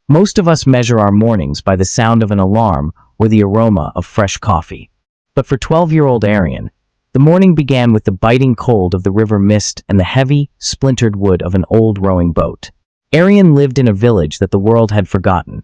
Most of us measure our mornings by the sound of an alarm or the aroma of fresh coffee. But for 12-year-old Aryan, the morning began with the biting cold of the river mist and the heavy, splintered wood of an old rowing boat. Aryan lived in a village that the world had forgotten,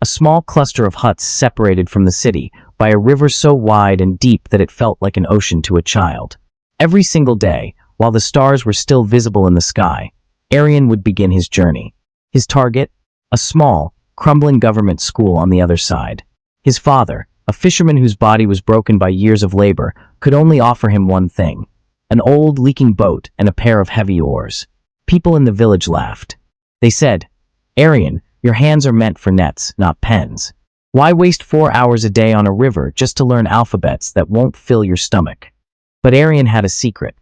a small cluster of huts separated from the city by a river so wide and deep that it felt like an ocean to a child. Every single day, while the stars were still visible in the sky, Aryan would begin his journey. His target? A small, crumbling government school on the other side. His father, a fisherman whose body was broken by years of labor, could only offer him one thing: an old, leaking boat and a pair of heavy oars. People in the village laughed. They said, "Aryan, your hands are meant for nets, not pens. Why waste 4 hours a day on a river just to learn alphabets that won't fill your stomach?" But Aryan had a secret.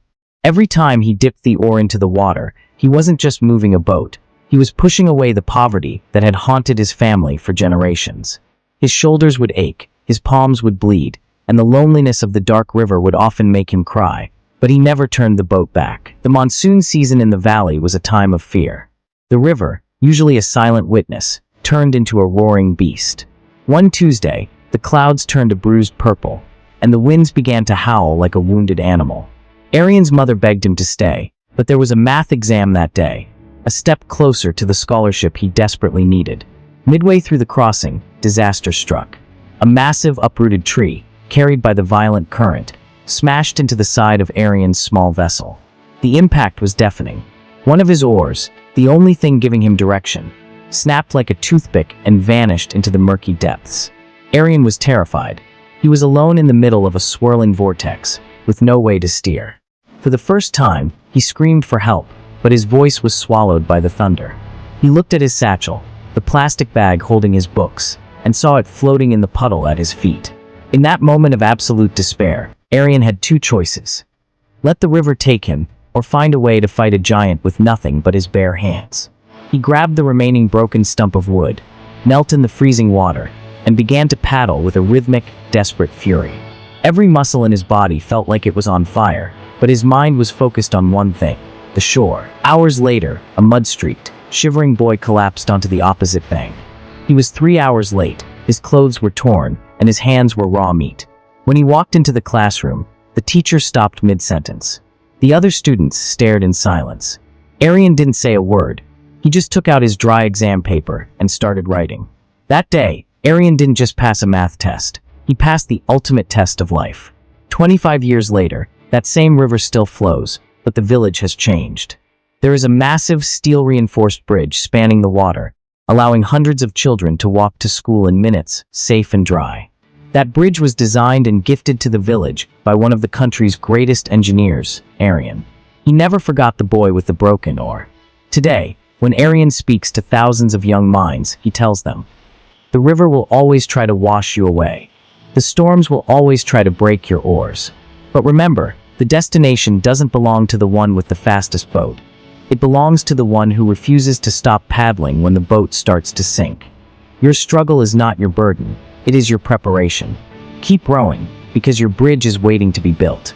Every time he dipped the oar into the water, he wasn't just moving a boat. He was pushing away the poverty that had haunted his family for generations. His shoulders would ache, his palms would bleed, and the loneliness of the dark river would often make him cry, but he never turned the boat back. The monsoon season in the valley was a time of fear. The river, usually a silent witness, turned into a roaring beast. One Tuesday, the clouds turned a bruised purple, and the winds began to howl like a wounded animal. Aryan's mother begged him to stay, but there was a math exam that day, a step closer to the scholarship he desperately needed. Midway through the crossing, disaster struck. A massive uprooted tree, carried by the violent current, smashed into the side of Aryan's small vessel. The impact was deafening. One of his oars, the only thing giving him direction, snapped like a toothpick and vanished into the murky depths. Aryan was terrified. He was alone in the middle of a swirling vortex, with no way to steer. For the first time, he screamed for help, but his voice was swallowed by the thunder. He looked at his satchel, the plastic bag holding his books, and saw it floating in the puddle at his feet. In that moment of absolute despair, Aryan had two choices: let the river take him, or find a way to fight a giant with nothing but his bare hands. He grabbed the remaining broken stump of wood, knelt in the freezing water, and began to paddle with a rhythmic, desperate fury. Every muscle in his body felt like it was on fire, but his mind was focused on one thing: the shore. Hours later, a mud-streaked, shivering boy collapsed onto the opposite bank. He was 3 hours late, his clothes were torn, and his hands were raw meat. When he walked into the classroom, the teacher stopped mid-sentence. The other students stared in silence. Aryan didn't say a word. He just took out his dry exam paper and started writing. That day, Aryan didn't just pass a math test. He passed the ultimate test of life. 25 years later, that same river still flows, but the village has changed. There is a massive steel-reinforced bridge spanning the water, allowing hundreds of children to walk to school in minutes, safe and dry. That bridge was designed and gifted to the village by one of the country's greatest engineers, Aryan. He never forgot the boy with the broken oar. Today, when Aryan speaks to thousands of young minds, he tells them, "The river will always try to wash you away. The storms will always try to break your oars. But remember, the destination doesn't belong to the one with the fastest boat. It belongs to the one who refuses to stop paddling when the boat starts to sink. Your struggle is not your burden, it is your preparation. Keep rowing, because your bridge is waiting to be built."